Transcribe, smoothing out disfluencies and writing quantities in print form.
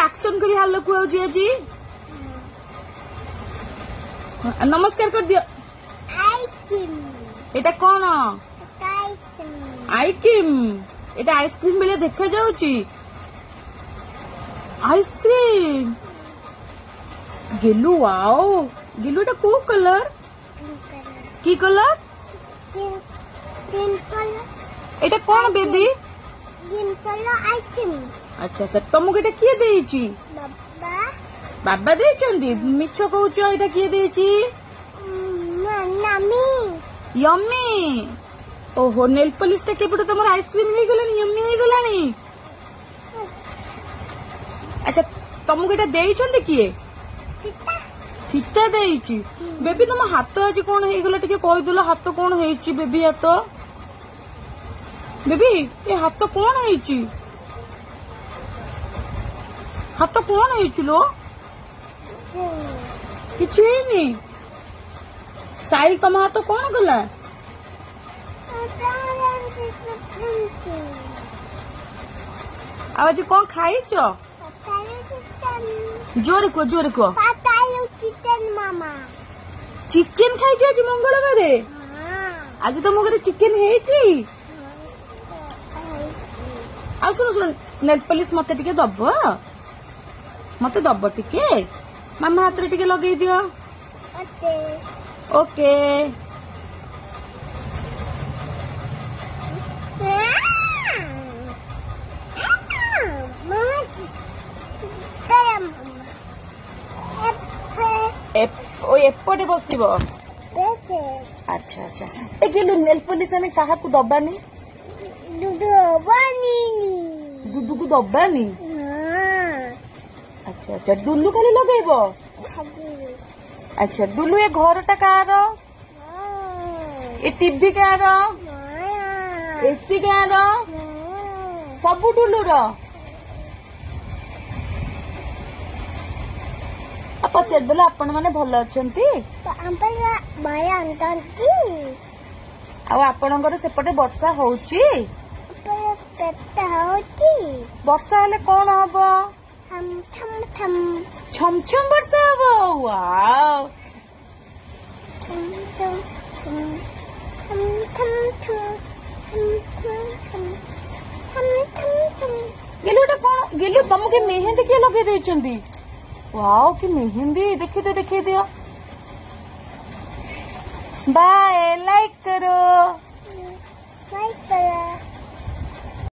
Action करी हालो को आज नमस्कार कर दियो। एटा कौन आइसक्रीम? एटा आइसक्रीम बेले देखा जाउची। आइसक्रीम गेलु वाओ गेलु एटा को कलर की कलर एटा कौन बेबी आइसक्रीम। अच्छा अच्छा तुमको एटा किए देइची? बाबा देइचंदी। मिछ कहूच एटा किए देइची? यम्मी। ओहो नेल पॉलिश टा केपटो तुम आइसक्रीम हो गलानी यम्मी हो गलानी। अच्छा तुमको एटा देइचंदी किए? फीता देइची। बेबी तुम हाथ आज कौन हो गला टिके कहि देलो हाथ कौन हेची बेबी हाथ? बेबी ये हाथ कौन हेची? हाथ कौन हेची लो? किछि नहीं। साई तुम हाथ कौन गला? आज कौन खाइच? जोरे को मामा चिकेन खाइछ आज मंगलवार। आज तुम घर चिकेन हेची। आ सुन सुन नेल पॉलिश मते टिके दब मते दब टिके मामा हाथ रे टिके लगे दियो। ओके एपटे बसब। अच्छा अच्छा ए नेल पॉलिश आम क्या दबानी? दुदू को दबानी। अच्छा अच्छा दुलू खाली लगेब? अच्छा दुलू ये घर टा कार? ये टीवी कार? AC car? सब डुलूर? पचार आपण मैंने भल अच्छा आपणकर सेपटे वर्षा होची? वर्षा हेले कौन हम? छम छम वर्षा हम। वाओ गेलु तुमको मेहंदी किए लगे देइचंदी? वाओ कि मेहंदी देखी दियो। बाय लाइक करो।